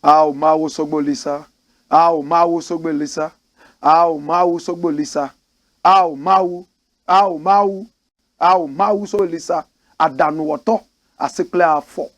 Au mau sogbolisa. Au mau sogbolisa. Au mau sogbolisa. Au mau. Au mau. Au mau sogbolisa. Adanuoto. Asikle afo.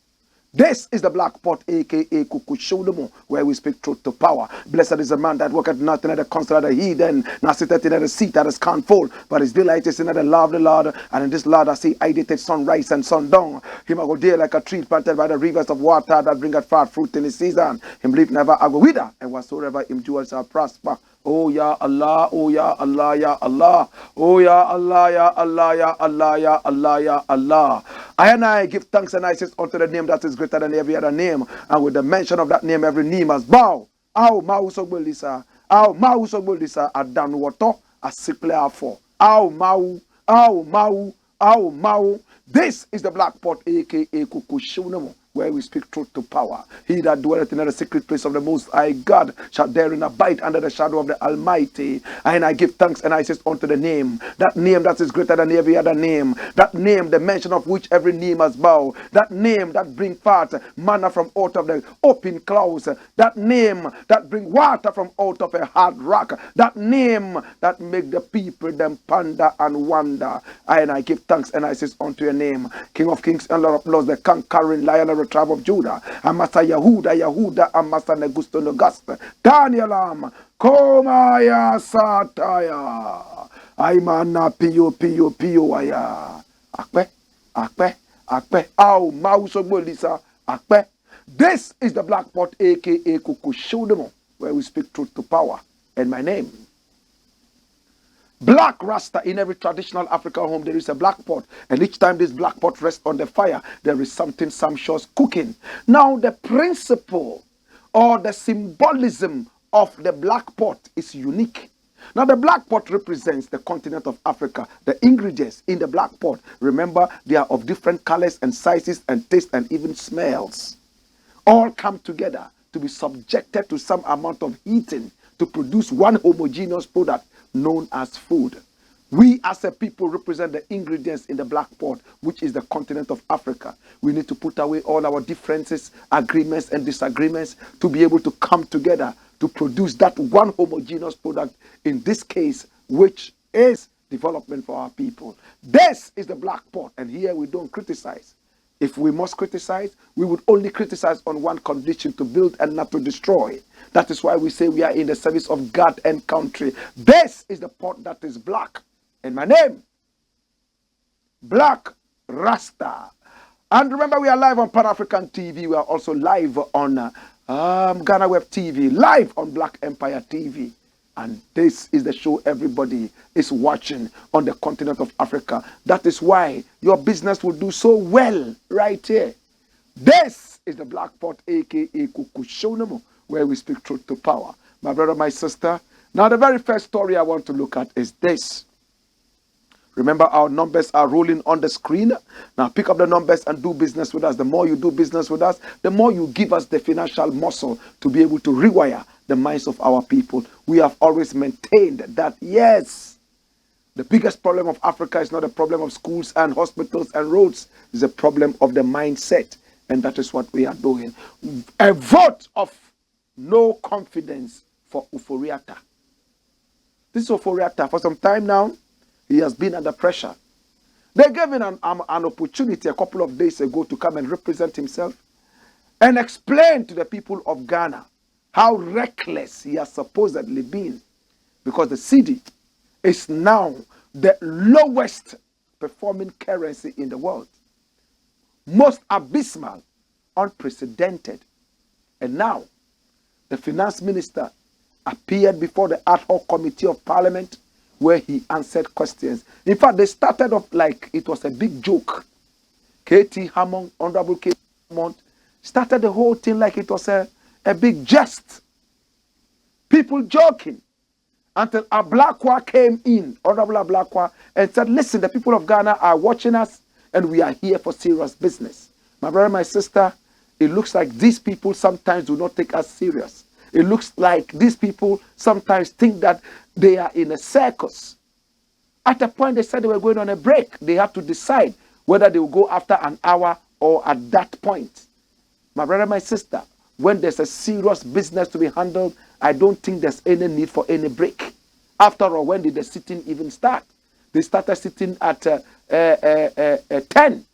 This is the Black Pot, aka Kukushodemo, where we speak truth to power. Blessed is the man that worketh not in the counsel of the heathen, nor sitteth in the seat that is can't but his delight is in the law of the Lord. And in this Lord I see ideated sunrise and sundown. Him I go there like a tree planted by the rivers of water that bringeth forth fruit in his season. Him leaf never I go wither, and whatsoever him doeth shall prosper. Oh ya Allah, oh ya Allah, ya Allah, oh ya Allah, ya Allah, ya Allah, ya Allah, ya Allah. I give thanks and I say unto the name that is greater than every other name, and with the mention of that name, every knee must bow. Au mau sogbolisa, au mau sogbolisa, adanuoto, asikle afo. Au mau, au mau, au mau. This is the Black Pot, aka Kukushunamo, where we speak truth to power. He that dwelleth in the secret place of the Most High God shall therein abide under the shadow of the Almighty. And I give thanks and I say unto the name that is greater than every other name, that name, the mention of which every knee must bow, that name that bring forth manna from out of the open clouds, that name that bring water from out of a hard rock, that name that make the people them ponder and wonder. And I give thanks and I say unto your name, King of kings and Lord of lords, the conquering lion of the tribe of Judah, and Master Yahuda, and Master Negusto Nogasta, Danielam, Komaya Sataya, Aimana Pio Aya, Akpe, Au Mauso Bolisa, Akpe. This is the Black Pot, aka Kukushodemo, where we speak truth to power. And my name, Black Rasta. In every traditional African home there is a black pot, and each time this black pot rests on the fire there is something sumptuous cooking. Now the principle or the symbolism of the black pot is unique. Now the black pot represents the continent of Africa. The ingredients in the black pot, remember, they are of different colors and sizes and taste and even smells. All come together to be subjected to some amount of heating to produce one homogeneous product known as food. We as a people represent the ingredients in the black pot, which is the continent of Africa. We need to put away all our differences, agreements and disagreements to be able to come together to produce that one homogeneous product, in this case, which is development for our people. This is the black pot, and here we don't criticize. If we must criticize, we would only criticize on one condition: to build and not to destroy. That is why we say we are in the service of God and country. This is the pot that is black. And my name, Black Rasta. And remember, we are live on Pan-African TV. We are also live on Ghana Web TV, live on Black Empire TV. And this is the show everybody is watching on the continent of Africa. That is why your business will do so well right here. This is the Black Pot, aka Kukushodemo, where we speak truth to power. My brother, my sister. Now the very first story I want to look at is this. Remember, our numbers are rolling on the screen. Now pick up the numbers and do business with us. The more you do business with us, the more you give us the financial muscle to be able to rewire the minds of our people. We have always maintained that, yes, the biggest problem of Africa is not a problem of schools and hospitals and roads. It's a problem of the mindset. And that is what we are doing. A vote of no confidence for Ofori-Atta. This Ofori-Atta, for some time now, he has been under pressure. They gave him an opportunity a couple of days ago to come and represent himself and explain to the people of Ghana how reckless he has supposedly been, because the city is now the lowest performing currency in the world. Most abysmal, unprecedented. And now, the finance minister appeared before the ad hoc committee of parliament where he answered questions. In fact, they started off like it was a big joke. K.T. Hammond, Honorable K.T. Hammond, started the whole thing like it was a big jest. People joking. Until Blakk came in, Honorable Blakk, and said, listen, the people of Ghana are watching us and we are here for serious business. My brother, my sister, it looks like these people sometimes do not take us serious. It looks like these people sometimes think that they are in a circus. At a point, they said they were going on a break. They have to decide whether they will go after an hour or at that point. My brother, my sister, when there's a serious business to be handled, I don't think there's any need for any break. After all, when did the sitting even start? They started sitting at 10.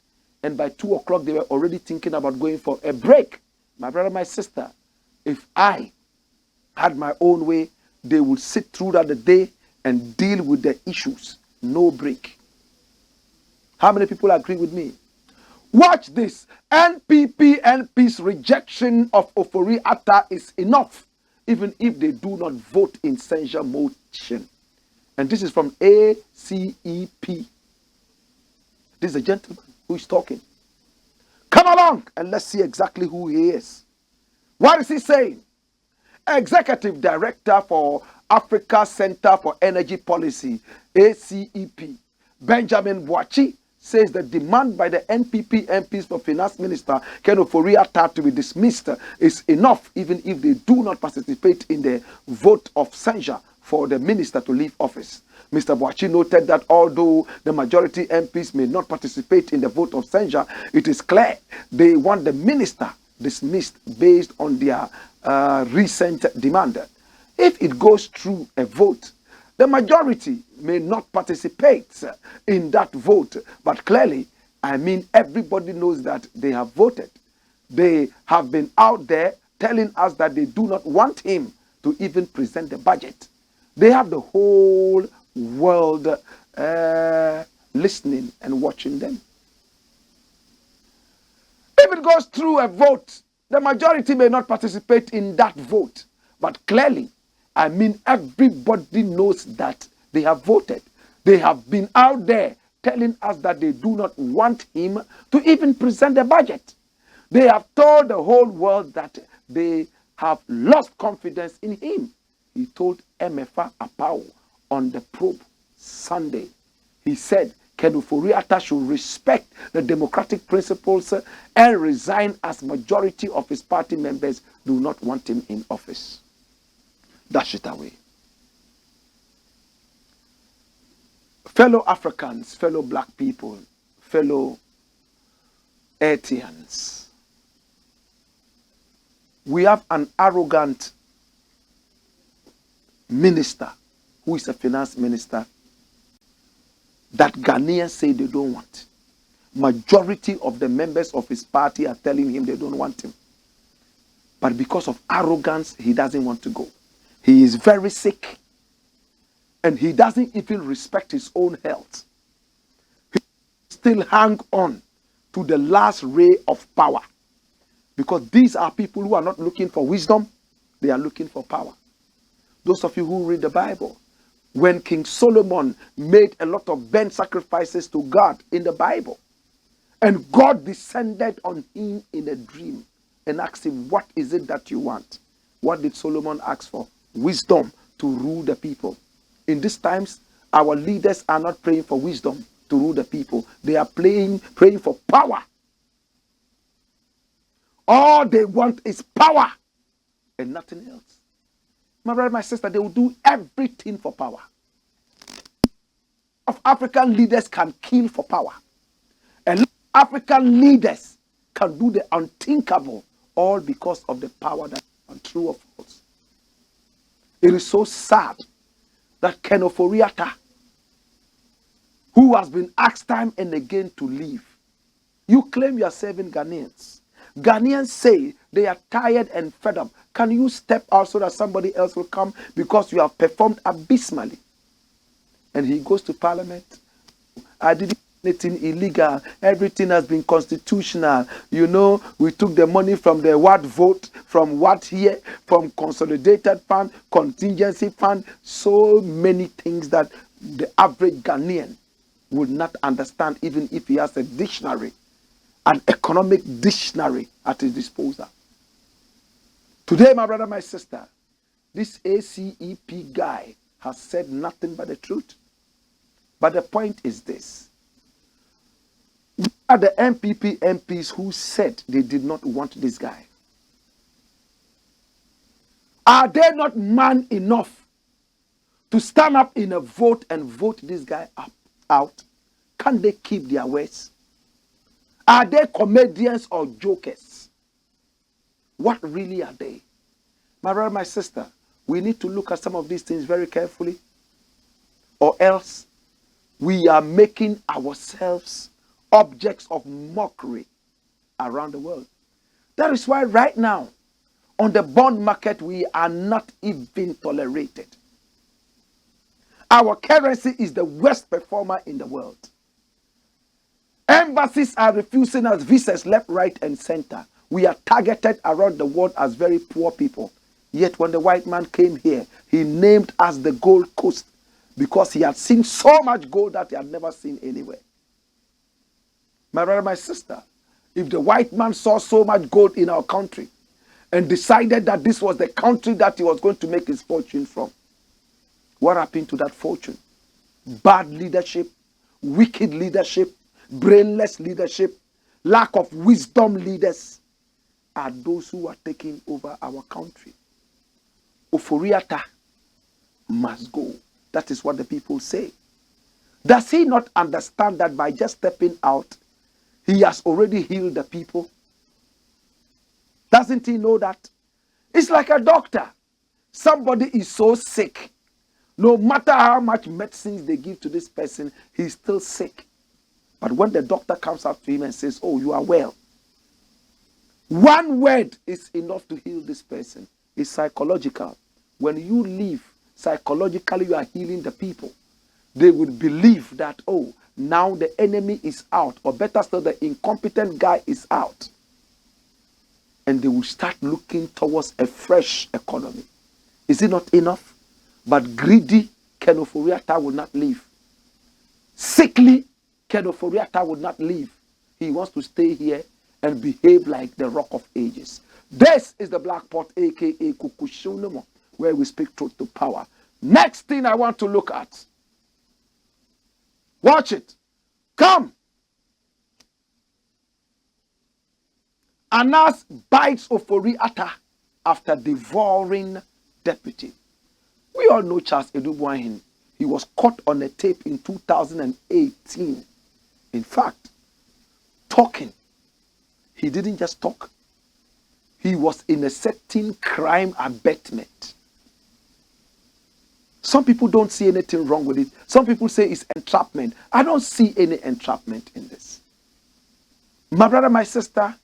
And by 2 o'clock, they were already thinking about going for a break. My brother, my sister, if I had my own way, they would sit throughout the day and deal with the issues. No break. How many people agree with me? Watch this. NP's rejection of Ofori-Atta is enough, even if they do not vote in censure motion. And this is from ACEP. This is a gentleman who is talking. Come along and let's see exactly who he is. What is he saying? Executive Director for Africa Center for Energy Policy, ACEP, Benjamin Boakye, says the demand by the NPP MPs for Finance Minister Ken Ofori-Atta to be dismissed is enough, even if they do not participate in the vote of censure for the minister to leave office. Mr. Boakye noted that although the majority MPs may not participate in the vote of censure, it is clear they want the minister dismissed based on their recent demand. If it goes through a vote, the majority may not participate in that vote, but clearly, everybody knows that they have voted. They have been out there telling us that they do not want him to even present the budget. They have the whole world listening and watching them. If it goes through a vote, the majority may not participate in that vote, but clearly, everybody knows that they have voted. They have been out there telling us that they do not want him to even present the budget. They have told the whole world that they have lost confidence in him. He told MFA Apao on the probe Sunday. He said Ken Ofori-Atta should respect the democratic principles and resign as majority of his party members do not want him in office. Dash it away. Fellow Africans, fellow black people, fellow Haitians, we have an arrogant minister who is a finance minister that Ghanaians say they don't want. Majority of the members of his party are telling him they don't want him. But because of arrogance, he doesn't want to go. He is very sick. And he doesn't even respect his own health. He still hang on to the last ray of power. Because these are people who are not looking for wisdom. They are looking for power. Those of you who read the Bible, when King Solomon made a lot of burnt sacrifices to God in the Bible, and God descended on him in a dream and asked him, what is it that you want? What did Solomon ask for? Wisdom to rule the people. In these times, our leaders are not praying for wisdom to rule the people. They are praying for power. All they want is power and nothing else. My brother, my sister, they will do everything for power. Of African leaders can kill for power. And African leaders can do the unthinkable, all because of the power that is true or false. It is so sad that Ken Ofori-Atta, who has been asked time and again to leave, you claim you are serving Ghanaians. Ghanaians say they are tired and fed up. Can you step out so that somebody else will come because you have performed abysmally? And he goes to parliament. I didn't do anything illegal. Everything has been constitutional. You know, we took the money from the what vote, from what here, from consolidated fund, contingency fund, so many things that the average Ghanaian would not understand, even if he has a dictionary, an economic dictionary at his disposal. Today, my brother, my sister, this ACEP guy has said nothing but the truth. But the point is this. Where are the MPP MPs who said they did not want this guy? Are they not man enough to stand up in a vote and vote this guy out? Can they keep their words? Are they comedians or jokers? What really are they? My brother, my sister, we need to look at some of these things very carefully, or else we are making ourselves objects of mockery around the world. That is why right now, on the bond market, we are not even tolerated. Our currency is the worst performer in the world. Embassies are refusing us visas left, right, and center. We are targeted around the world as very poor people. Yet when the white man came here, he named us the Gold Coast because he had seen so much gold that he had never seen anywhere. My brother, my sister, if the white man saw so much gold in our country and decided that this was the country that he was going to make his fortune from, what happened to that fortune? Bad leadership, wicked leadership, brainless leadership, lack of wisdom leaders are those who are taking over our country. Ofori-Atta must go. That is what the people say. Does he not understand that by just stepping out, he has already healed the people? Doesn't he know that? It's like a doctor. Somebody is so sick. No matter how much medicines they give to this person, he's still sick. But when the doctor comes up to him and says, oh, you are well, one word is enough to heal this person. It's psychological. When you leave, psychologically you are healing the people. They would believe that, oh, now the enemy is out, or better still, the incompetent guy is out. And they will start looking towards a fresh economy. Is it not enough? But greedy Ken Ofori-Atta will not leave. Sickly Ken Ofori-Atta will not leave. He wants to stay here and behave like the Rock of Ages. This is the Black Pot, aka Kukushunemo, where we speak truth to power. Next thing I want to look at. Watch it. Come. Anas bites Ofori-Atta after devouring deputy. We all know Charles Edubwahin. He was caught on a tape in 2018. In fact, talking. He didn't just talk. He was in a certain crime abetment. Some people don't see anything wrong with it. Some people say it's entrapment. I don't see any entrapment in this. My brother, my sister,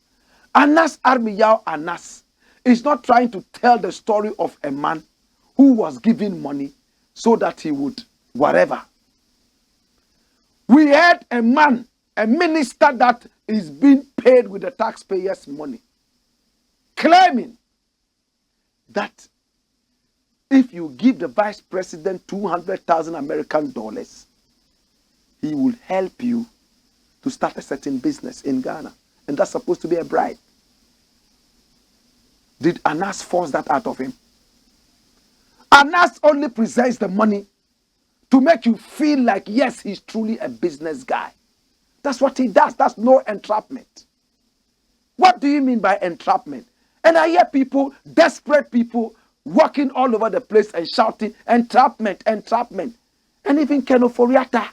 Anas Armiyao Anas is not trying to tell the story of a man who was given money so that he would whatever. We had a man, a minister that is being paid with the taxpayers' money, claiming that if you give the vice president 200,000 American dollars, he will help you to start a certain business in Ghana. And that's supposed to be a bribe. Did Anas force that out of him? Anas only presents the money to make you feel like, yes, he's truly a business guy. That's what he does. That's no entrapment. What do you mean by entrapment? And I hear people, desperate people, walking all over the place and shouting, entrapment, entrapment. And even Ken Ofori-Atta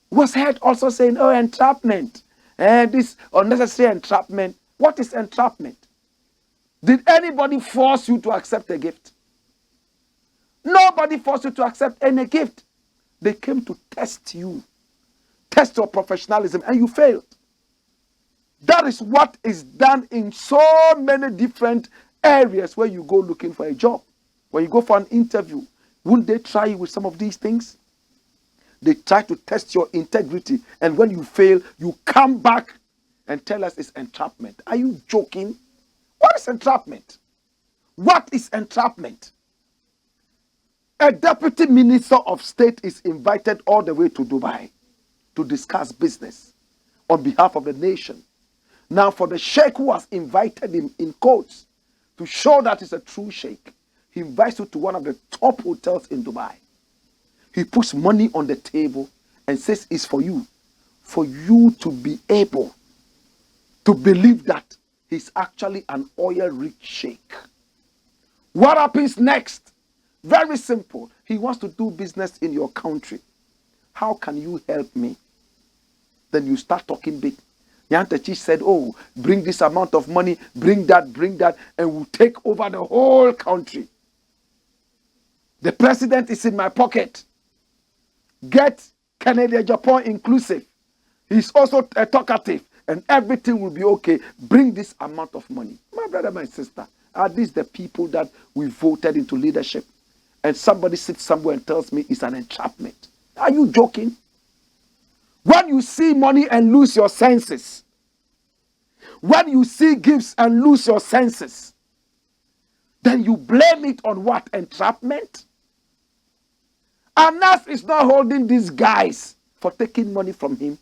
was heard also saying, oh, entrapment. This unnecessary entrapment. What is entrapment? Did anybody force you to accept a gift? Nobody forced you to accept any gift. They came to test you, test your professionalism, and you failed. That is what is done in so many different areas where you go looking for a job. When you go for an interview, wouldn't they try you with some of these things? They try to test your integrity. And when you fail, you come back and tell us it's entrapment. Are you joking? What is entrapment? What is entrapment? A deputy minister of state is invited all the way to Dubai to discuss business on behalf of the nation. Now, for the sheikh who has invited him in quotes to show that he's a true sheikh, he invites you to one of the top hotels in Dubai. He puts money on the table and says it's for you to be able to believe that he's actually an oil-rich sheikh. What happens next? Very simple. He wants to do business in your country. How can you help me? Then you start talking big. Yantachi said, oh, bring this amount of money, bring that, and we'll take over the whole country. The president is in my pocket. Get Canada, Japan inclusive. He's also a talkative, and everything will be okay. Bring this amount of money. My brother, my sister, are these the people that we voted into leadership? And somebody sits somewhere and tells me it's an entrapment. Are you joking? When you see money and lose your senses, when you see gifts and lose your senses, then you blame it on what? Entrapment? Anas is not holding these guys for taking money from him.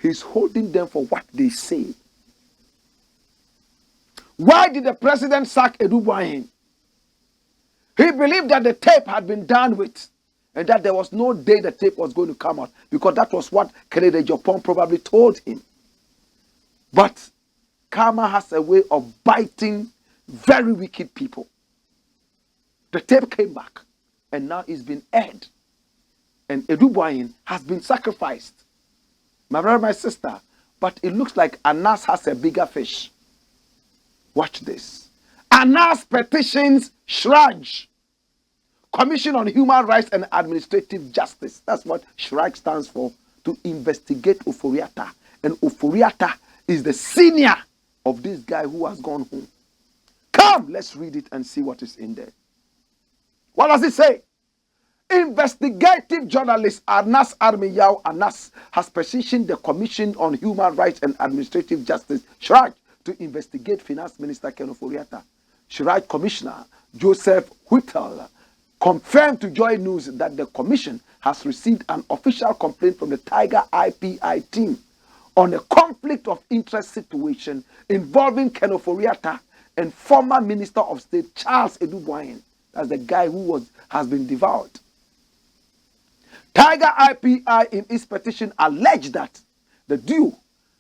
He's holding them for what they say. Why did the president sack ADDO? He believed that the tape had been done with and that there was no day the tape was going to come out, because that was what Canada Japan probably told him. But karma has a way of biting very wicked people. The tape came back and now it's been aired. And ADDO has been sacrificed. My brother, my sister, but it looks like Anas has a bigger fish. Watch this. Anas petitions SHRAJ, Commission on Human Rights and Administrative Justice. That's what SHRAJ stands for, to investigate Ofori-Atta. And Ofori-Atta is the senior of this guy who has gone home. Come, let's read it and see what is in there. What does it say? Investigative journalist Anas Armiyao Anas has petitioned the Commission on Human Rights and Administrative Justice, SHRAJ, to investigate Finance Minister Ken Ofori-Atta. SHRAJ Commissioner Joseph Whittle confirmed to Joy News that the commission has received an official complaint from the Tiger IPI team on a conflict of interest situation involving Ken Ofori-Atta and former Minister of State Charles Edouboyin. That's the guy who has been devoured. Tiger IPI in its petition alleged that the duo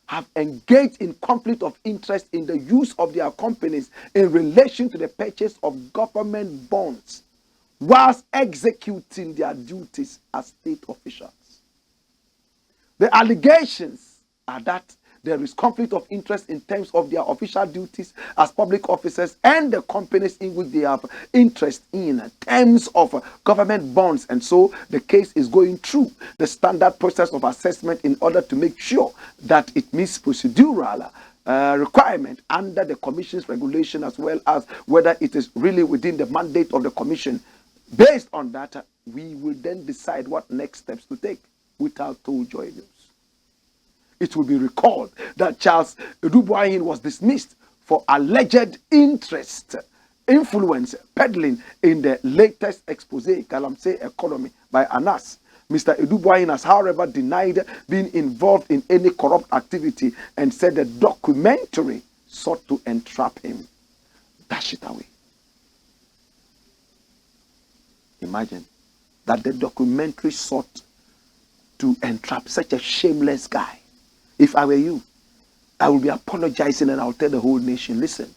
have engaged in conflict of interest in the use of their companies in relation to the purchase of government bonds whilst executing their duties as state officials. The allegations are that there is conflict of interest in terms of their official duties as public officers and the companies in which they have interest in terms of government bonds. And so the case is going through the standard process of assessment in order to make sure that it meets procedural requirement under the commission's regulation, as well as whether it is really within the mandate of the commission. Based on that, we will then decide what next steps to take. Without told Joy News. It will be recalled that Charles Edouboyin was dismissed for alleged influence peddling in the latest expose, Galamsey Economy by Anas. Mr. Edouboyin has, however, denied being involved in any corrupt activity and said the documentary sought to entrap him. Dash it away. Imagine that the documentary sought to entrap such a shameless guy. If I were you, I will be apologizing and I'll tell the whole nation, listen,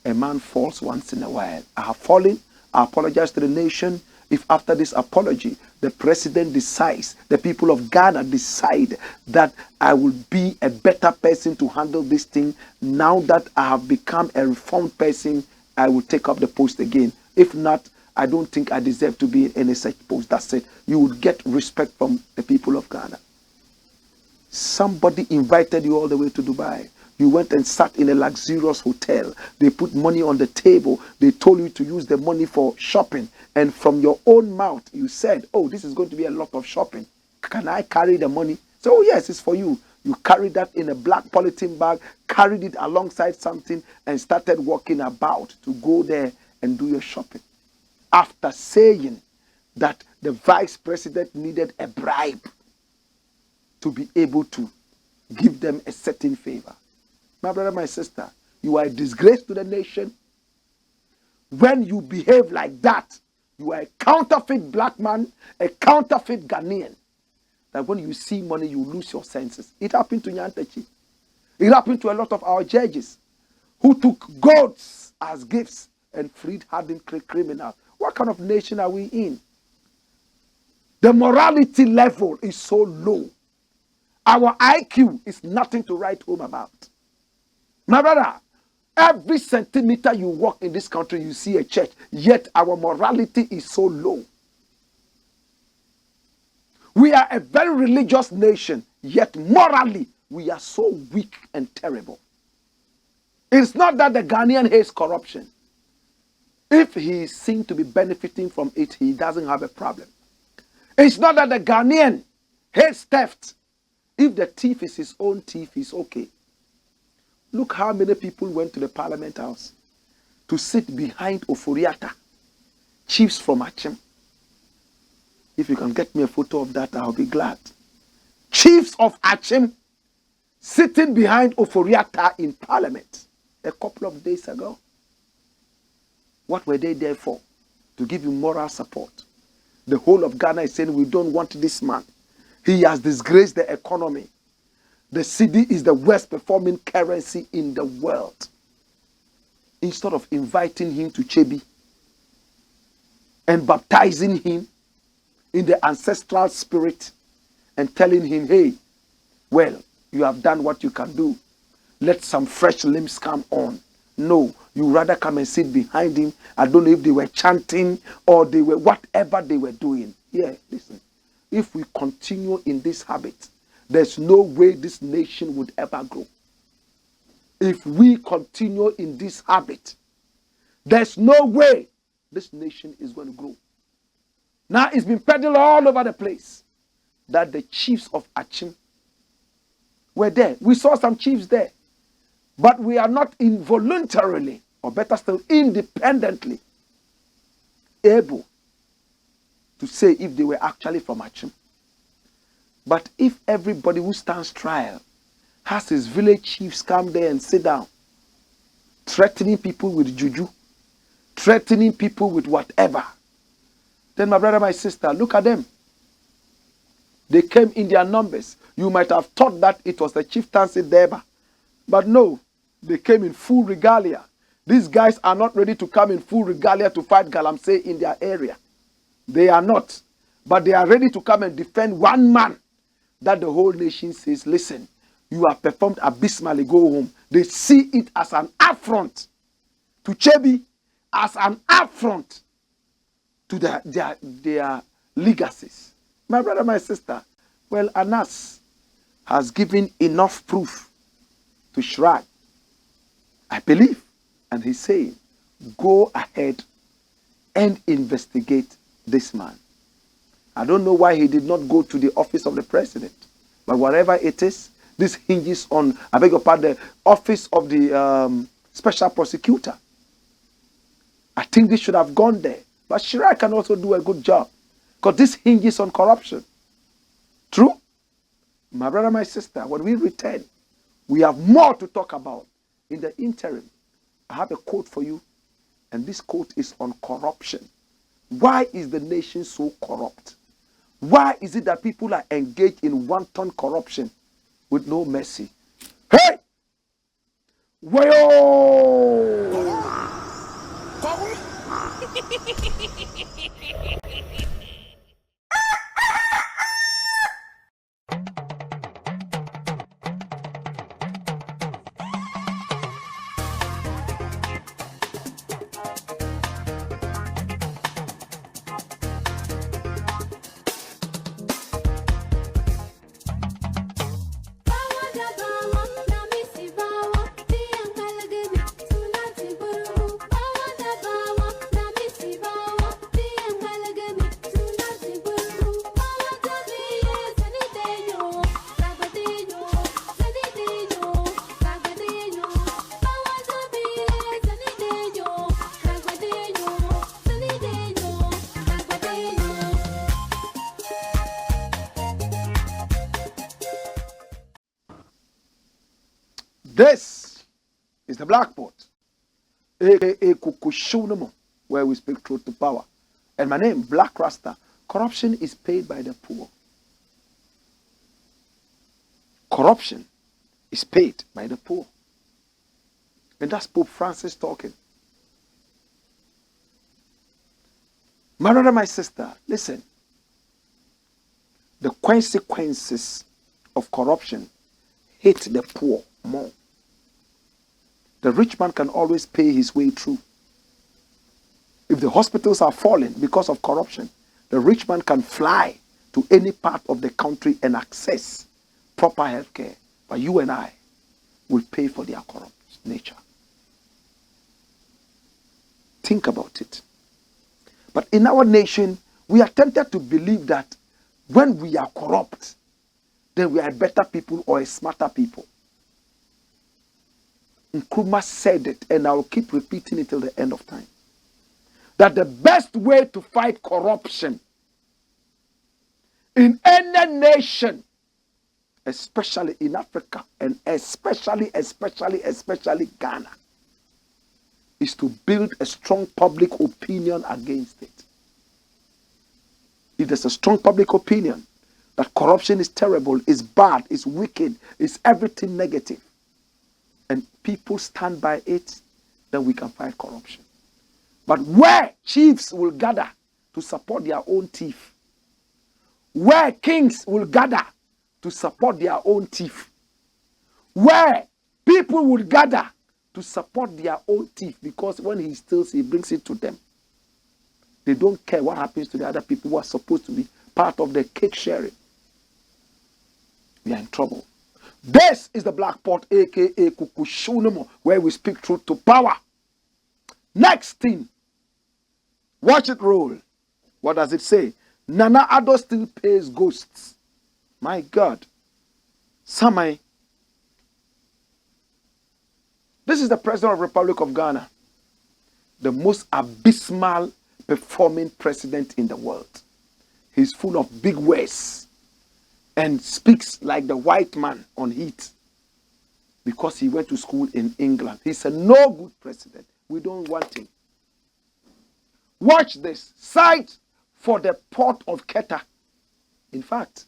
a man falls once in a while. I have fallen. I apologize to the nation. If after this apology, the president decides, the people of Ghana decide that I will be a better person to handle this thing, now that I have become a reformed person, I will take up the post again. If not, I don't think I deserve to be in any such post. That's it. You would get respect from the people of Ghana. Somebody invited you all the way to Dubai You went and sat in a luxurious hotel. They put money on the table. They told you to use the money for shopping. And from your own mouth, you said, oh, this is going to be a lot of shopping. Can I carry the money? So, oh, yes, it's for you. You carried that in a black polythene bag, carried it alongside something, and started walking about to go there and do your shopping. After saying that the vice president needed a bribe to be able to give them a certain favor. My brother, my sister, you are a disgrace to the nation. When you behave like that, you are a counterfeit black man, a counterfeit Ghanaian. That when you see money, you lose your senses. It happened to Nyantechi. It happened to a lot of our judges who took goats as gifts and freed hardened criminals. What kind of nation are we in? The morality level is so low. Our IQ is nothing to write home about. My brother, every centimeter you walk in this country, you see a church, yet our morality is so low. We are a very religious nation, yet morally, we are so weak and terrible. It's not that the Ghanaian hates corruption. If he is seen to be benefiting from it, he doesn't have a problem. It's not that the Ghanaian hates theft. If the thief is his own thief, he's okay. Look how many people went to the Parliament House to sit behind Ofori-Atta, chiefs from Achim. If you can get me a photo of that, I'll be glad. Chiefs of Achim sitting behind Ofori-Atta in Parliament a couple of days ago. What were they there for? To give you moral support. The whole of Ghana is saying, we don't want this man. He has disgraced the economy. The cedi is the worst performing currency in the world. Instead of inviting him to Chebi and baptizing him in the ancestral spirit and telling him, hey, well, you have done what you can do. Let some fresh limbs come on. No, you rather come and sit behind him. I don't know if they were chanting or they were whatever they were doing. Yeah, listen. If we continue in this habit, there's no way this nation would ever grow. If we continue in this habit, there's no way this nation is going to grow. Now it's been peddled all over the place that the chiefs of Achim were there. We saw some chiefs there. But we are not involuntarily, or better still, independently able to say if they were actually from Achim. But if everybody who stands trial has his village chiefs come there and sit down, threatening people with Juju, threatening people with whatever, then my brother, my sister, look at them. They came in their numbers. You might have thought that it was the chieftaincy Deba. But no, they came in full regalia. These guys are not ready to come in full regalia to fight Galamsey in their area. They are not. But they are ready to come and defend one man that the whole nation says, listen, you have performed abysmally, go home. They see it as an affront to Chebi, as an affront to their legacies. My brother, my sister, well, Anas has given enough proof to shrug, I believe. And he's saying, go ahead and investigate this man. I don't know why he did not go to the office of the president. But whatever it is, this hinges on, I beg your pardon, the office of the special prosecutor. I think this should have gone there. But Shirai can also do a good job. Because this hinges on corruption. True? My brother, my sister, when we return, we have more to talk about. In the interim, I have a quote for you. And this quote is on corruption. Why is the nation so corrupt? Why is it that people are engaged in wanton corruption with no mercy? Hey! Wayo! This is the Blakk Pot, aka Kukushunamo, where we speak truth to power. And my name, Blakk Rasta. Corruption is paid by the poor. Corruption is paid by the poor. And that's Pope Francis talking. My brother, my sister, listen. The consequences of corruption hit the poor more. The rich man can always pay his way through. If the hospitals are falling because of corruption, the rich man can fly to any part of the country and access proper health care. But you and I will pay for their corrupt nature. Think about it. But in our nation, we are tempted to believe that when we are corrupt, then we are better people or a smarter people. Nkrumah said it, and I will keep repeating it till the end of time, that the best way to fight corruption in any nation, especially in Africa, and especially Ghana, is to build a strong public opinion against it. If there's a strong public opinion that corruption is terrible, is bad, is wicked, is everything negative, and people stand by it, then we can fight corruption. But where chiefs will gather to support their own thief, where kings will gather to support their own thief, where people will gather to support their own thief, because when he steals, he brings it to them. They don't care what happens to the other people who are supposed to be part of the cake sharing. We are in trouble. This is the Blakk Pot, aka Kukushunamo, where we speak truth to power. Next thing, watch it roll. What does it say? Nana Addo still pays ghosts. My God. Samai. This is the President of the Republic of Ghana, the most abysmal performing president in the world. He's full of big words and speaks like the white man on heat because he went to school in England. He's a no good president. We don't want him. Watch this. Site for the port of Keta. In fact,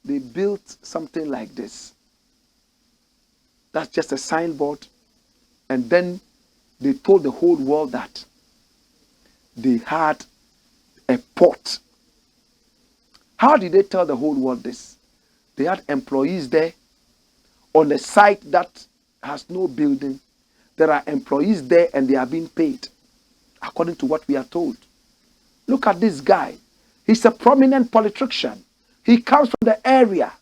they built something like this. That's just a signboard. And then they told the whole world that they had a port. How did they tell the whole world this? They had employees there on a site that has no building. There are employees there and they are being paid according to what we are told. Look at this guy. He's a prominent politician. He comes from the area.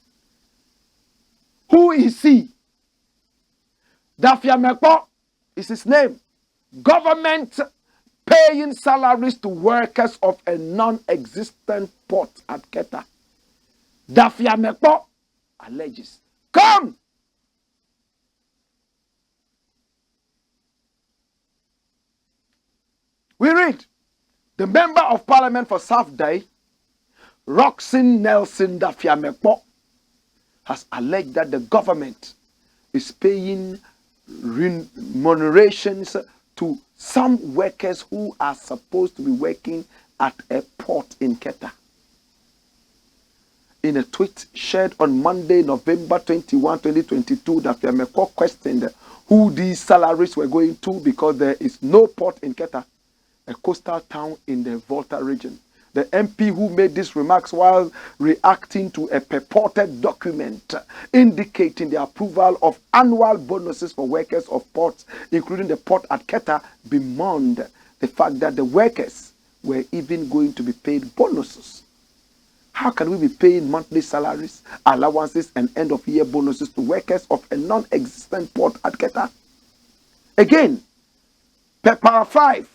Who is he? Dafia Mekpo is his name. Government paying salaries to workers of a non-existent port at Keta. Dafia Mekpo alleges. Come! We read, the Member of Parliament for South Day, Roxin Nelson Dafia Mekpo, has alleged that the government is paying remunerations to some workers who are supposed to be working at a port in Keta. In a tweet shared on Monday, November 21, 2022, Dafia Mekpo questioned who these salaries were going to because there is no port in Keta, a coastal town in the Volta region. The MP who made these remarks while reacting to a purported document indicating the approval of annual bonuses for workers of ports, including the port at Keta, bemoaned the fact that the workers were even going to be paid bonuses. How can we be paying monthly salaries, allowances, and end-of-year bonuses to workers of a non-existent port at Keta? Again, para 5.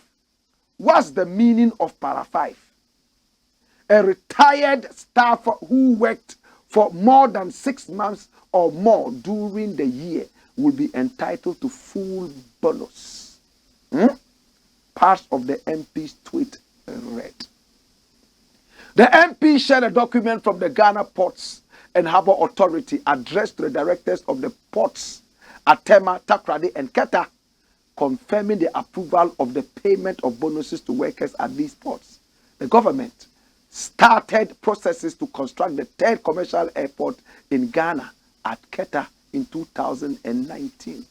What's the meaning of para 5? A retired staff who worked for more than 6 months or more during the year will be entitled to full bonus. Part of the MP's tweet read. The MP shared a document from the Ghana Ports and Harbour Authority addressed to the directors of the ports Atema, Takrade, and Keta, confirming the approval of the payment of bonuses to workers at these ports. The government started processes to construct the third commercial airport in Ghana at Keta in 2019.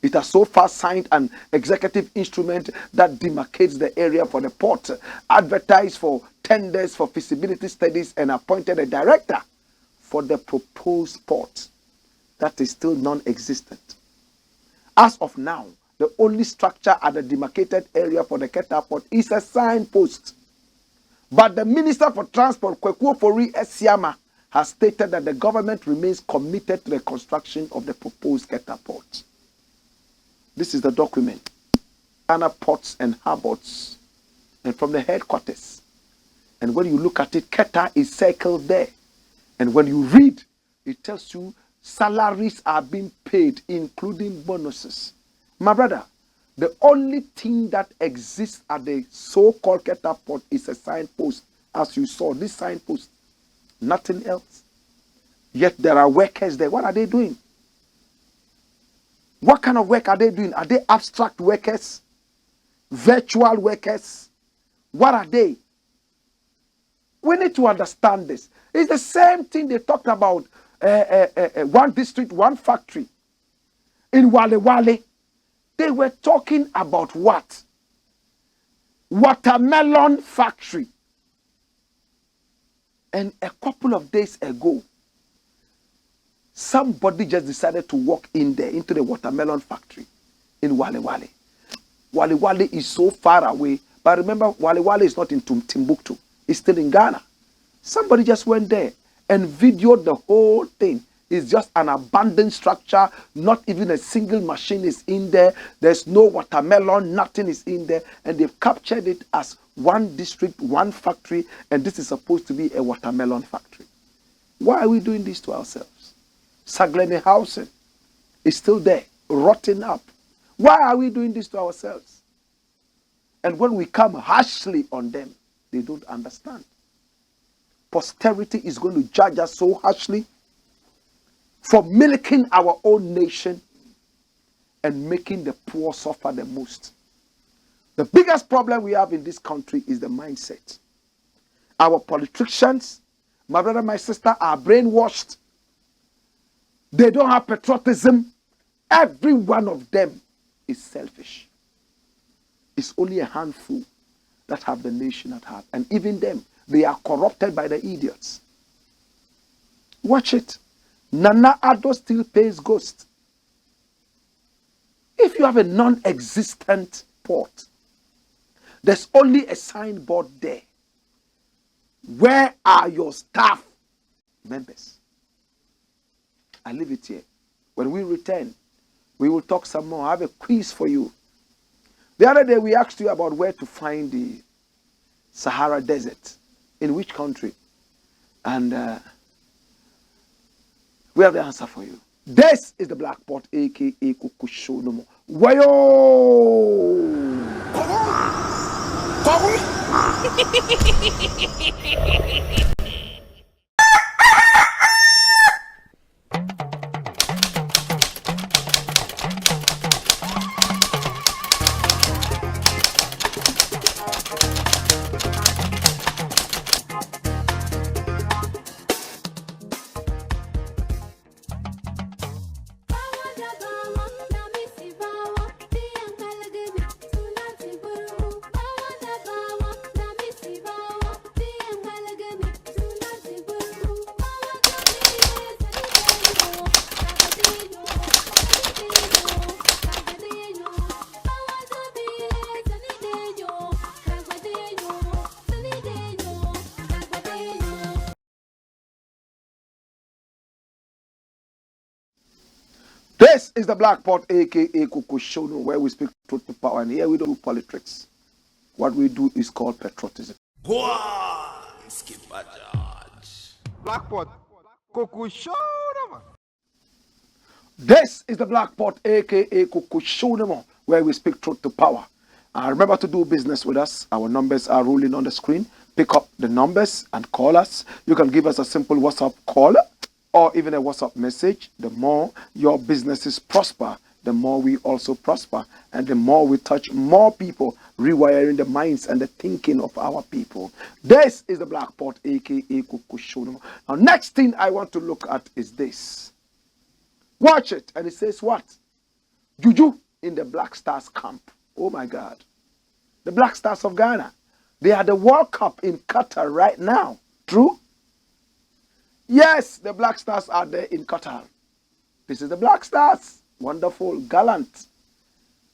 It has so far signed an executive instrument that demarcates the area for the port, advertised for tenders for feasibility studies, and appointed a director for the proposed port. That is still non-existent. As of now, the only structure at the demarcated area for the Keta port is a signpost. But the Minister for Transport, Ofori-Atta, has stated that the government remains committed to the construction of the proposed Keta port. This is the document. Ghana Ports and Harbors, and from the headquarters. And when you look at it, Keta is circled there. And when you read, it tells you salaries are being paid, including bonuses. My brother, the only thing that exists at the so-called Keta port is a signpost. As you saw, this signpost, nothing else. Yet there are workers there. What are they doing? What kind of work are they doing? Are they abstract workers? Virtual workers? What are they? We need to understand this. It's the same thing they talked about, one district, one factory. In Wale Wale, they were talking about what? Watermelon factory. And a couple of days ago, somebody just decided to walk in there into the watermelon factory in Wale Wale. Wale Wale is so far away. But remember, Wale Wale is not in Timbuktu. It's still in Ghana. Somebody just went there and videoed the whole thing. It's just an abandoned structure. Not even a single machine is in there. There's no watermelon. Nothing is in there. And they've captured it as one district, one factory. And this is supposed to be a watermelon factory. Why are we doing this to ourselves? Saglene housing is still there, rotting up. Why are we doing this to ourselves? And when we come harshly on them, they don't understand. Posterity is going to judge us so harshly for milking our own nation and making the poor suffer the most. The biggest problem we have in this country is the mindset. Our politicians, my brother, my sister, are brainwashed. They don't have patriotism. Every one of them is selfish. It's only a handful that have the nation at heart. And even them, they are corrupted by the idiots. Watch it. Nana ADDO still pays ghost. If you have a non-existent port, there's only a signboard there. Where are your staff members? I leave it here. When we return, we will talk some more. I have a quiz for you. The other day we asked you about where to find the Sahara Desert. In which country? And we have the answer for you. This is the Blakk Pot, aka Kukushonomo. Wayo! This is the Blakk Pot, aka Kukushono, where we speak truth to power. And here we don't do politics. What we do is called patriotism. Blakk Pot, Kukushono. This is the Blakk Pot, aka Kukushono, where we speak truth to power. And remember to do business with us. Our numbers are rolling on the screen. Pick up the numbers and call us. You can give us a simple WhatsApp call or even a WhatsApp message, the more your businesses prosper, the more we also prosper, and the more we touch more people, rewiring the minds and the thinking of our people. This is the Black Pot, aka Kukushono. Now, next thing I want to look at is this. Watch it, and it says what? Juju in the Black Stars camp. Oh my God. The Black Stars of Ghana. They are the World Cup in Qatar right now. True? Yes, the Black Stars are there in Qatar. This is the Black Stars. Wonderful, gallant.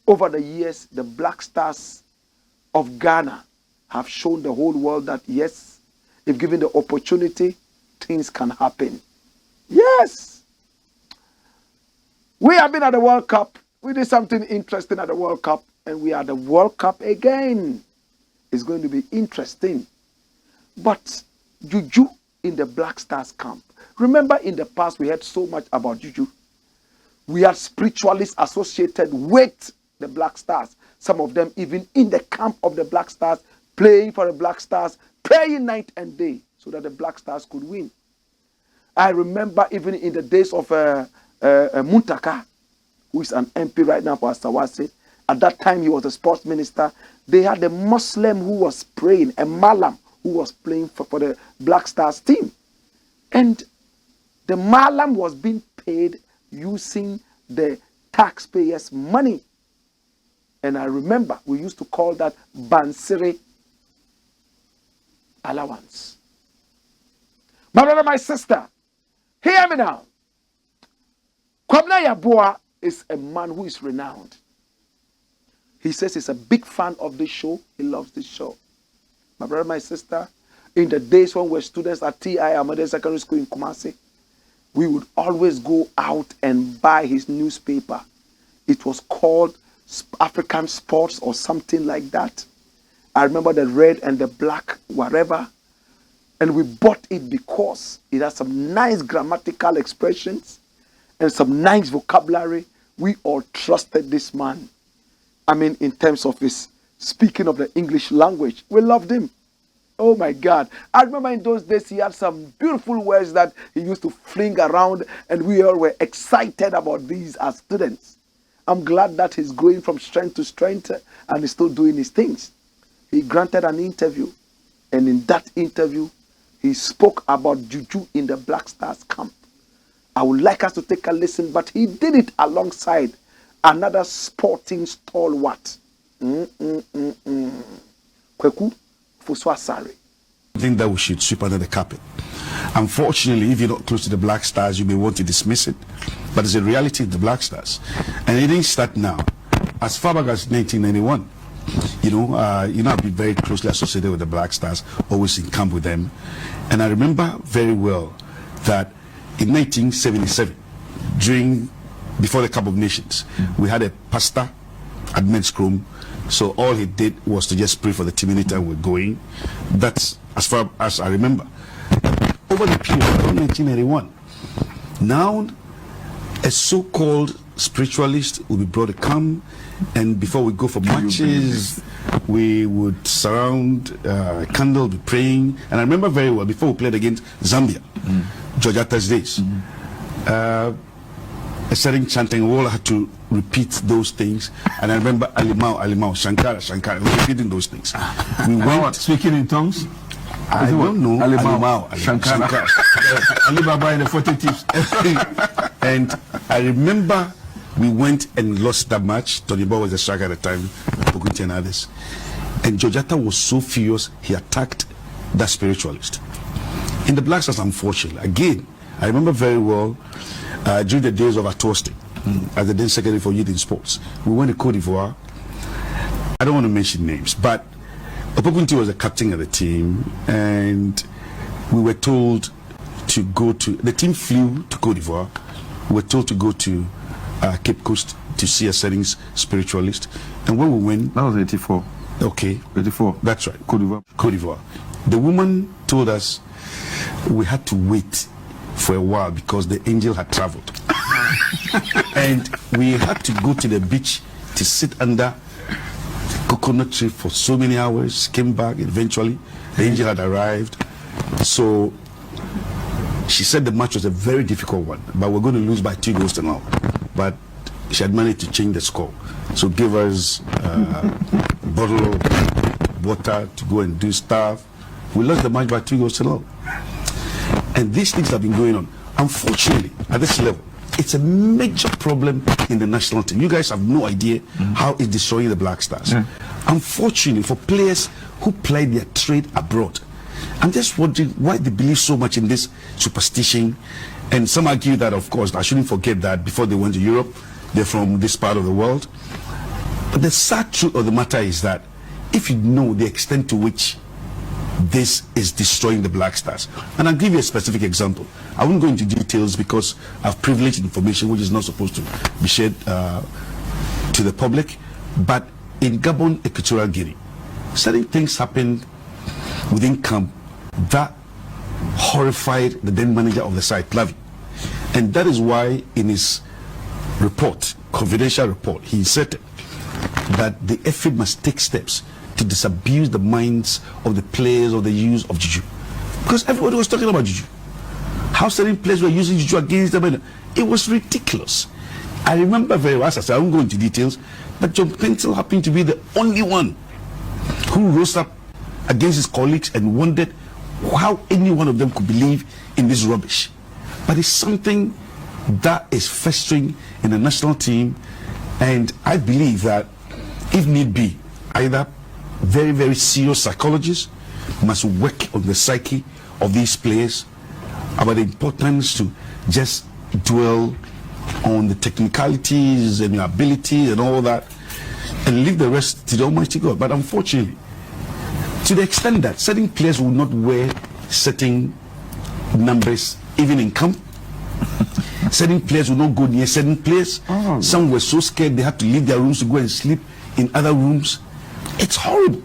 Over the years, the Black Stars of Ghana have shown the whole world that yes, if given the opportunity, things can happen. Yes. We have been at the World Cup. We did something interesting at the World Cup, and we are at the World Cup again. It's going to be interesting. But Juju in the Black Stars camp. Remember in the past we heard so much about Juju. We had spiritualists associated with the Black Stars. Some of them even in the camp of the Black Stars, playing for the Black Stars, praying night and day so that the Black Stars could win. I remember even in the days of Muntaka, who is an MP right now for Asawase. At that time, he was the sports minister. They had a Muslim who was praying, a Malam who was playing for the Black Stars team. And the Malam was being paid using the taxpayers' money. And I remember we used to call that Bansiri allowance. My brother, my sister, hear me now. Kwabena Yabua is a man who is renowned. He says he's a big fan of this show. He loves this show. My brother, my sister, in the days when we were students at TI Amade Secondary School in Kumasi, we would always go out and buy his newspaper. It was called African Sports or something like that. I remember the red and the black, whatever. And we bought it because it has some nice grammatical expressions and some nice vocabulary. We all trusted this man. I mean, in terms of his speaking of the English language, we loved him. Oh my God. I remember in those days he had some beautiful words that he used to fling around, and we all were excited about these as students. I'm glad that he's growing from strength to strength and he's still doing his things. He granted an interview, and in that interview, he spoke about Juju in the Black Stars camp. I would like us to take a listen, but he did it alongside another sporting stalwart. Kweku Fuswasari. I think that we should sweep under the carpet. Unfortunately, if you're not close to the Black Stars, you may want to dismiss it, but it's a reality of the Black Stars. And it didn't start now. As far back as 1991, I've been very closely associated with the Black Stars, always in camp with them. And I remember very well that in 1977, before the Cup of Nations, we had a pastor at men's room. So all he did was to just pray for the team anytime we're going. That's as far as I remember. Over the period of 1981, now a so-called spiritualist will be brought to come, and before we go for matches, we would surround a candle, be praying. And I remember very well, before we played against Zambia, Georgia's days, a certain chanting, we all had to repeat those things. And I remember Alimau, Shankara, we were repeating those things. We went speaking in tongues. I don't know. Alimau, Shankara. Alibaba in the 40 tips. And I remember we went and lost that match. Tony Ball was the striker at the time, Pokunti and others. And Georgiata was so furious, he attacked that spiritualist. In the Black Stars, unfortunately, again, I remember very well, during the days of Atoste, as the then secretary for youth in sports, we went to Cote d'Ivoire. I don't want to mention names, but Opokunti was the captain of the team, and we were told to go to, the team flew to Cote d'Ivoire. We were told to go to Cape Coast to see a settings spiritualist. And when we went, that was 84. Okay. 84. That's right. Cote d'Ivoire. Cote d'Ivoire. The woman told us we had to wait for a while because the angel had traveled. And we had to go to the beach to sit under the coconut tree for so many hours, came back, eventually the angel had arrived. So She said the match was a very difficult one, but we're going to lose by 2-0. But she had managed to change the score. So give us a bottle of water to go and do stuff. We lost the match by 2-0. And these things have been going on. Unfortunately, at this level, it's a major problem in the national team. You guys have no idea how it's destroying the Black Stars. Unfortunately, for players who play their trade abroad, I'm just wondering why they believe so much in this superstition. And some argue that, of course, I shouldn't forget that before they went to Europe, they're from this part of the world. But the sad truth of the matter is that if you know the extent to which this is destroying the Black Stars, and I'll give you a specific example. I won't go into details because I've privileged information which is not supposed to be shared to the public. But in Gabon, Equatorial Guinea, certain things happened within camp that horrified the then manager of the side, Klavi. And that is why in his report, confidential report, he said that the FA must take steps to disabuse the minds of the players of the use of Juju. Because everybody was talking about Juju. How certain players were using Juju against them. It was ridiculous. I remember very well, as I said, I won't go into details, but John Pencil happened to be the only one who rose up against his colleagues and wondered how any one of them could believe in this rubbish. But it's something that is festering in the national team, and I believe that if need be, either very, very serious psychologists must work on the psyche of these players about the importance to just dwell on the technicalities and your abilities and all that and leave the rest to the Almighty God. But unfortunately, to the extent that certain players will not wear certain numbers even in camp, certain players will not go near certain players. Some were so scared they had to leave their rooms to go and sleep in other rooms. It's horrible.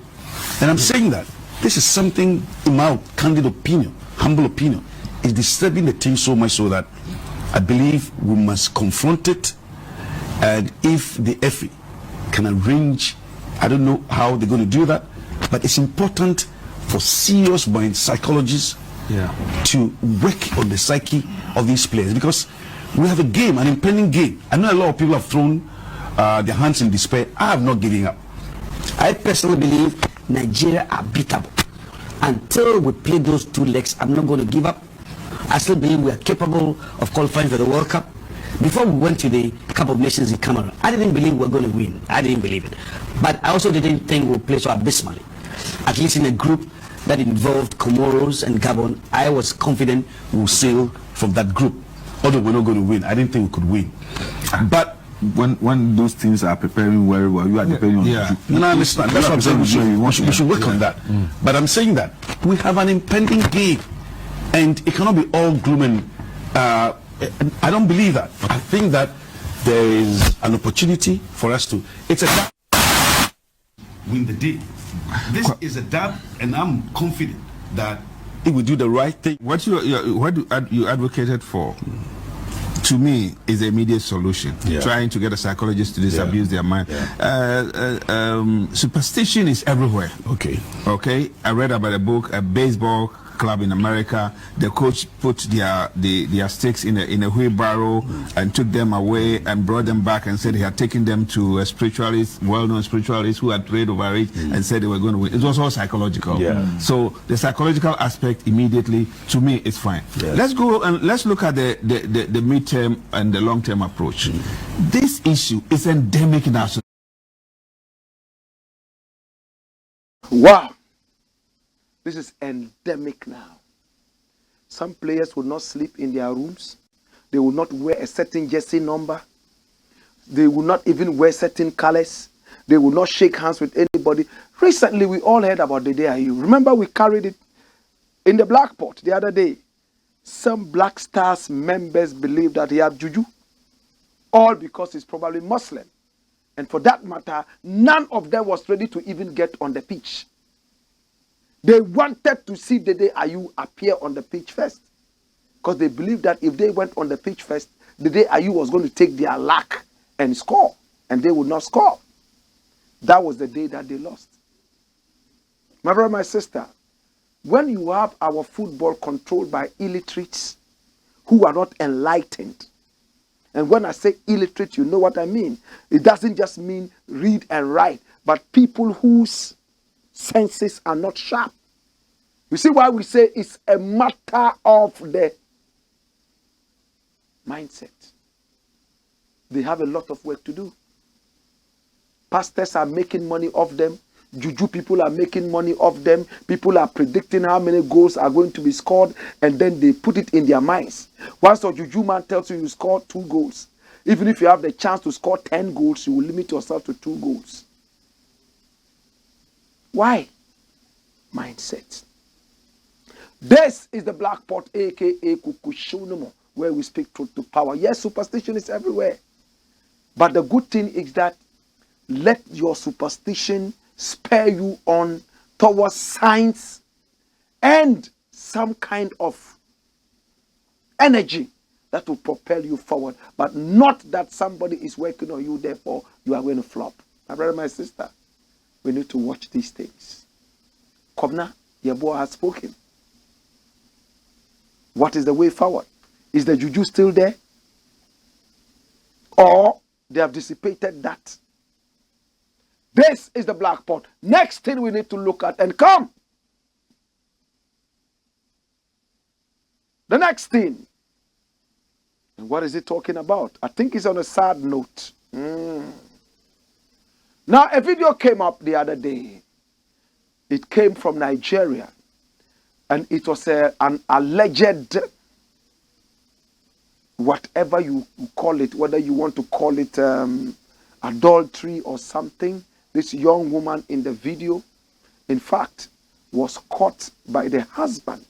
And I'm saying that this is something, in my candid opinion, humble opinion, is disturbing the team so much so that I believe we must confront it. And if the FA can arrange, I don't know how they're going to do that, but it's important for serious mind psychologists to work on the psyche of these players, because we have a game, an impending game. I know a lot of people have thrown their hands in despair. I have not given up. I personally believe Nigeria are beatable. Until we play those 2 legs, I'm not going to give up. I still believe we are capable of qualifying for the World Cup. Before we went to the Cup of Nations in Cameroon, I didn't believe we were going to win. I didn't believe it. But I also didn't think we'll play so abysmally. At least in a group that involved Comoros and Gabon, I was confident we'll sail from that group. Although we're not going to win, I didn't think we could win. But when those teams are preparing very well, you are depending on No, I understand. That's what I'm saying. We should work on that. But I'm saying that we have an impending game, and it cannot be all gloom and I don't believe that. I think that there is an opportunity for us to. It's a dab. Win the day. This is a dab, and I'm confident that it will do the right thing. What you advocated for, to me, is the immediate solution. Trying to get a psychologist to disabuse their mind. Superstition is everywhere. Okay. I read about a book, a baseball club in America. The coach put their sticks in a wheelbarrow and took them away and brought them back and said he had taken them to a spiritualist, well-known spiritualist who had prayed over it and said they were going to win. It was all psychological. So the psychological aspect immediately, to me, is fine. Let's go and let's look at the mid-term and the long-term approach. This issue is endemic now. Wow. This is endemic now. Some players will not sleep in their rooms. They will not wear a certain jersey number. They will not even wear certain colors. They will not shake hands with anybody. Recently, we all heard about the DIU. Remember, we carried it in the Black Pot the other day. Some Black Stars members believe that he had Juju. All because he's probably Muslim. And for that matter, none of them was ready to even get on the pitch. They wanted to see Dede Ayew appear on the pitch first. Because they believed that if they went on the pitch first, Dede Ayew was going to take their luck and score. And they would not score. That was the day that they lost. My brother, my sister, when you have our football controlled by illiterates, who are not enlightened. And when I say illiterate, you know what I mean. It doesn't just mean read and write, but people whose senses are not sharp. You see why we say it's a matter of the mindset. They have a lot of work to do. Pastors are making money off them. Juju people are making money off them. People are predicting how many goals are going to be scored, and then they put it in their minds. Once a Juju man tells you score 2 goals, even if you have the chance to score 10 goals, you will limit yourself to 2 goals. Why? Mindset. This is the black pot, aka Kukushunumo, where we speak truth to power. Yes, superstition is everywhere. But the good thing is that let your superstition spur you on towards science and some kind of energy that will propel you forward, but not that somebody is working on you, therefore you are going to flop. My brother, my sister, we need to watch these things. Kovna, your boy has spoken. What is the way forward? Is the juju still there? Or they have dissipated that? This is the black pot. Next thing we need to look at, and come. The next thing. And what is it talking about? I think it's on a sad note. Now, a video came up the other day. It came from Nigeria. And it was an alleged, whatever you call it, whether you want to call it adultery or something. This young woman in the video, in fact, was caught by the husband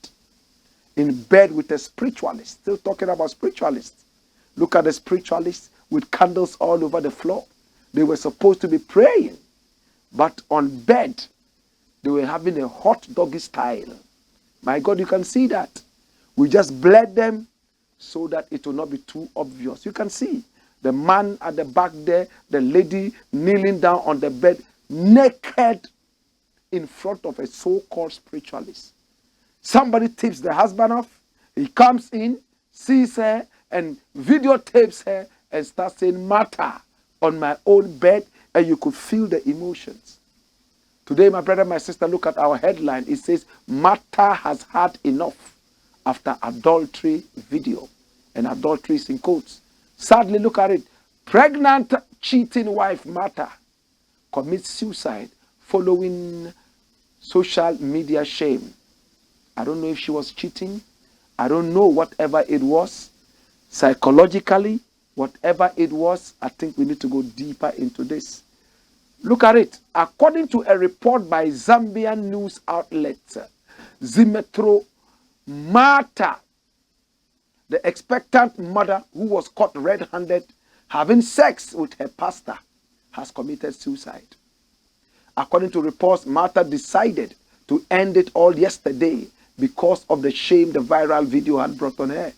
in bed with a spiritualist. Still talking about spiritualists. Look at the spiritualists with candles all over the floor. They were supposed to be praying, but on bed, they were having a hot doggy style. My God, you can see that. We just bled them so that it will not be too obvious. You can see the man at the back there, the lady kneeling down on the bed, naked in front of a so-called spiritualist. Somebody tips the husband off. He comes in, sees her, and videotapes her and starts saying, "Martha, on my own bed," and you could feel the emotions. Today, my brother, my sister, look at our headline. It says, "Martha has had enough after adultery video." And adultery is in quotes. Sadly, look at it. Pregnant, cheating wife Martha commits suicide following social media shame. I don't know if she was cheating. I don't know whatever it was. Psychologically, whatever it was, I think we need to go deeper into this. Look at it. According to a report by Zambian news outlet, Zimetro, Martha, the expectant mother who was caught red-handed having sex with her pastor, has committed suicide. According to reports, Martha decided to end it all yesterday because of the shame the viral video had brought on her.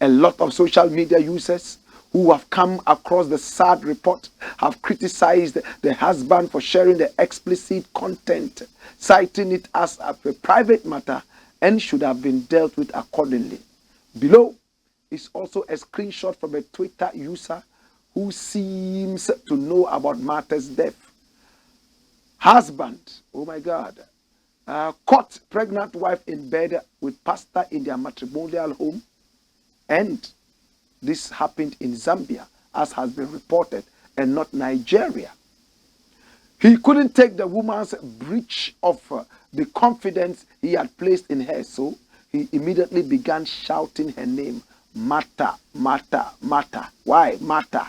A lot of social media users who have come across the sad report have criticized the husband for sharing the explicit content, citing it as a private matter and should have been dealt with accordingly. Below is also a screenshot from a Twitter user who seems to know about Martha's death. Husband, oh my God, caught pregnant wife in bed with pastor in their matrimonial home, and this happened in Zambia, as has been reported, and not Nigeria. He couldn't take the woman's breach of the confidence he had placed in her, so he immediately began shouting her name, Martha, Martha, Martha. Why Martha?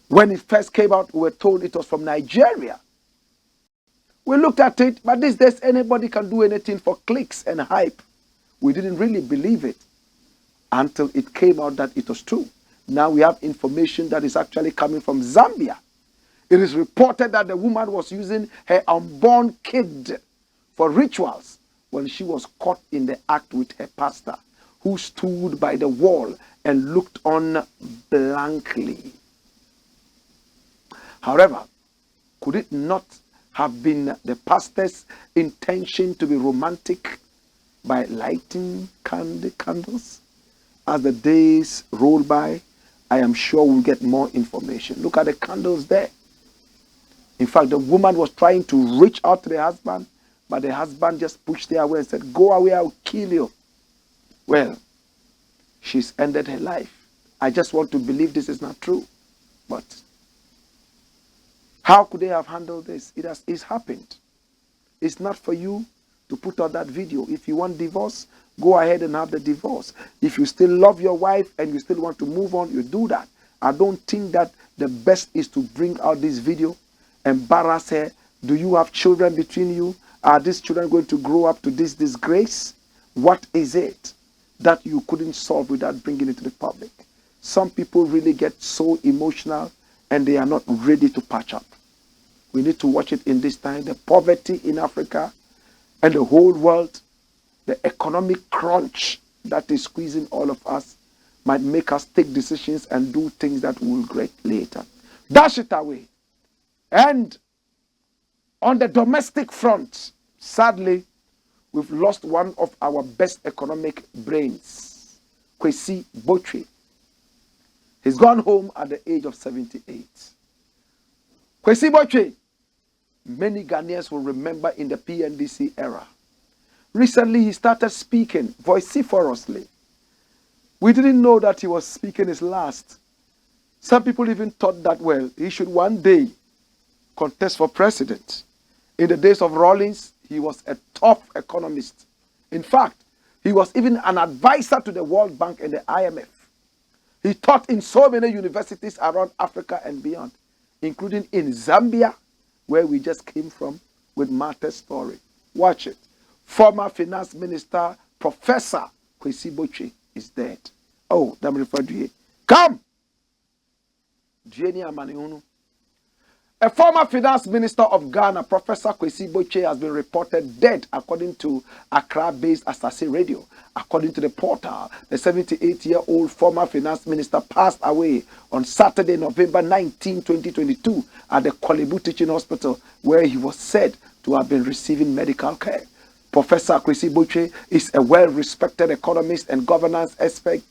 When it first came out, we were told it was from Nigeria. We looked at it, but these days anybody can do anything for clicks and hype. We didn't really believe it until it came out that it was true. Now we have information that is actually coming from Zambia. It is reported that the woman was using her unborn kid for rituals when she was caught in the act with her pastor, who stood by the wall and looked on blankly. However, could it not have been the pastor's intention to be romantic by lighting candles? As the days roll by, I am sure we'll get more information. Look at the candles there. In fact, the woman was trying to reach out to the husband, but the husband just pushed her away and said, "Go away, I'll kill you." Well, she's ended her life. I just want to believe this is not true. But how could they have handled this? It's happened. It's not for you to put out that video. If you want divorce, go ahead and have the divorce. If you still love your wife and you still want to move on, you do that. I don't think that the best is to bring out this video, embarrass her. Do you have children between you? Are these children going to grow up to this disgrace? What is it that you couldn't solve without bringing it to the public? Some people really get so emotional and they are not ready to patch up. We need to watch it in this time. The poverty in Africa and the whole world, the economic crunch that is squeezing all of us might make us take decisions and do things that we will regret later. Dash it away. And on the domestic front, sadly, we've lost one of our best economic brains, KWESI BOTCHWEY. He's gone home at the age of 78. KWESI BOTCHWEY, many Ghanaians will remember in the PNDC era. Recently, he started speaking vociferously. We didn't know that he was speaking his last. Some people even thought that, well, he should one day contest for president. In the days of Rawlings, he was a tough economist. In fact, he was even an advisor to the World Bank and the IMF. He taught in so many universities around Africa and beyond, including in Zambia, where we just came from with Martha's story. Watch it. Former Finance Minister, Professor KWESI BOTCHWEY is dead. Oh, that referred to you. Come! A former finance minister of Ghana, Professor KWESI BOTCHWEY, has been reported dead, according to Accra-based Asase Radio. According to the portal, the 78-year-old former finance minister passed away on Saturday, November 19, 2022, at the Kolebu Teaching Hospital, where he was said to have been receiving medical care. Professor KWESI BOTCHWEY is a well-respected economist and governance expert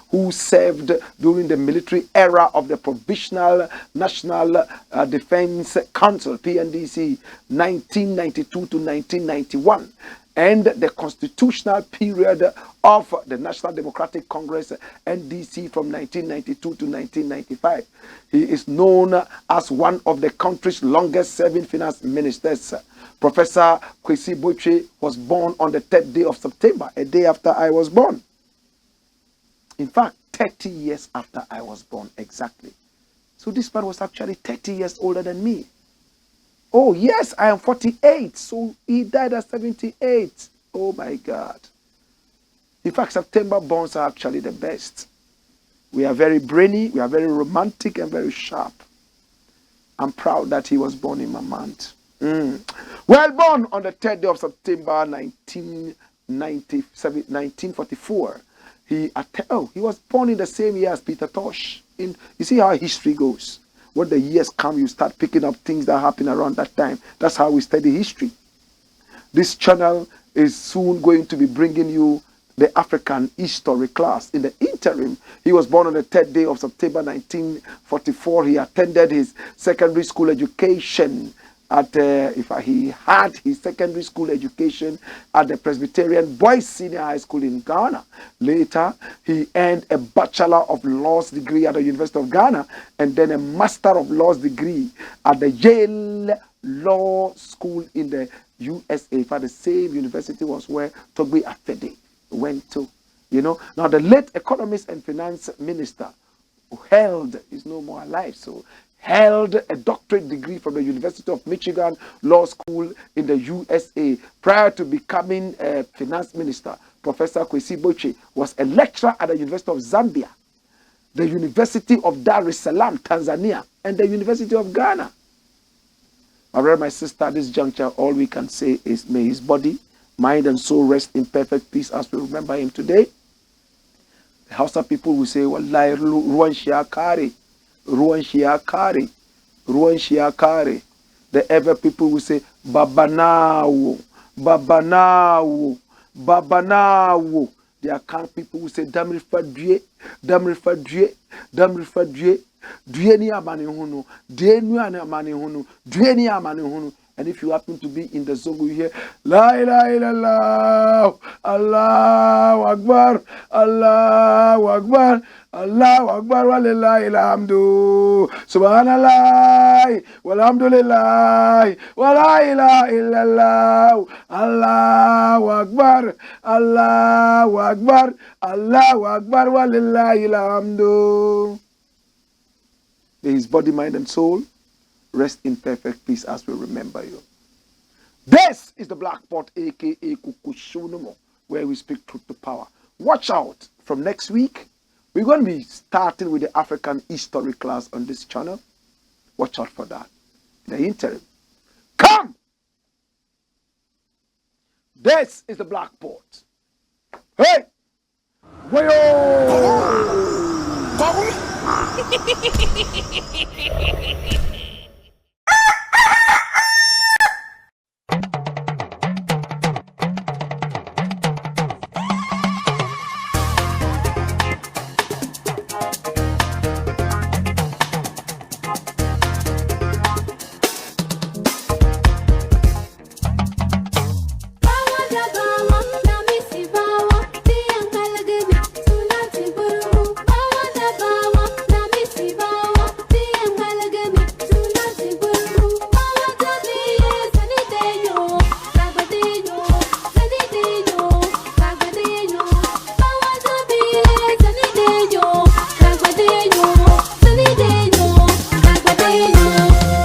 who served during the military era of the Provisional National Defense Council, PNDC, 1992 to 1991, and the constitutional period of the National Democratic Congress, NDC, from 1992 to 1995. He is known as one of the country's longest-serving finance ministers. Professor KWESI BOTCHWEY was born on the 3rd day of September, a day after I was born. In fact, 30 years after I was born, exactly. So this man was actually 30 years older than me. Oh, yes, I am 48. So he died at 78. Oh, my God. In fact, September borns are actually the best. We are very brainy, we are very romantic, and very sharp. I'm proud that he was born in my month. Well, born on the 3rd day of September 1944. He was born in the same year as Peter Tosh. You see how history goes. When the years come, you start picking up things that happen around that time. That's how we study history. This channel is soon going to be bringing you the African history class. In the interim, he was born on the 3rd day of September 1944. He attended his secondary school education he had his secondary school education at the Presbyterian Boys Senior High School in Ghana. Later, he earned a Bachelor of Laws degree at the University of Ghana and then a Master of Laws degree at the Yale Law School in the USA. For the same university was where KWESI went to. Now the late economist and finance minister who is no more alive, so held a doctorate degree from the University of Michigan Law School in the USA. Prior to becoming a finance minister, Professor KWESI BOTCHWEY was a lecturer at the University of Zambia, the University of Dar es Salaam, Tanzania, and the University of Ghana. My brother, my sister, at this juncture, all we can say is may his body, mind, and soul rest in perfect peace as we remember him today. The Hausa people will say, Wallahi ruwan shiakari. Ruwan shiakari, ruwan shiakari. The Ever people will say, Babanawo, Babanawo, Babanawo. There are kind of people who say, damn refer due, damn refer due, damn refer due, dueni amani hunu, dueni amani hunu, dueni amani hunu. And if you happen to be in the zone, you hear, La ilaha illallah, Allahu Akbar, Allahu Akbar, Allahu Akbar, walillahi alhamdu, subhanallah, walhamdulillah, wa la ilaha illallah, Allahu Akbar, Allahu Akbar, Allahu Akbar, walillahi alhamdu. May his body, mind, and soul rest in perfect peace as we remember you. This is the Black Pot, aka Kukushunumo, where we speak truth to power. Watch out from next week. We're going to be starting with the African history class on this channel. Watch out for that. In the interim, come! This is the Black Pot. Hey! Wayo!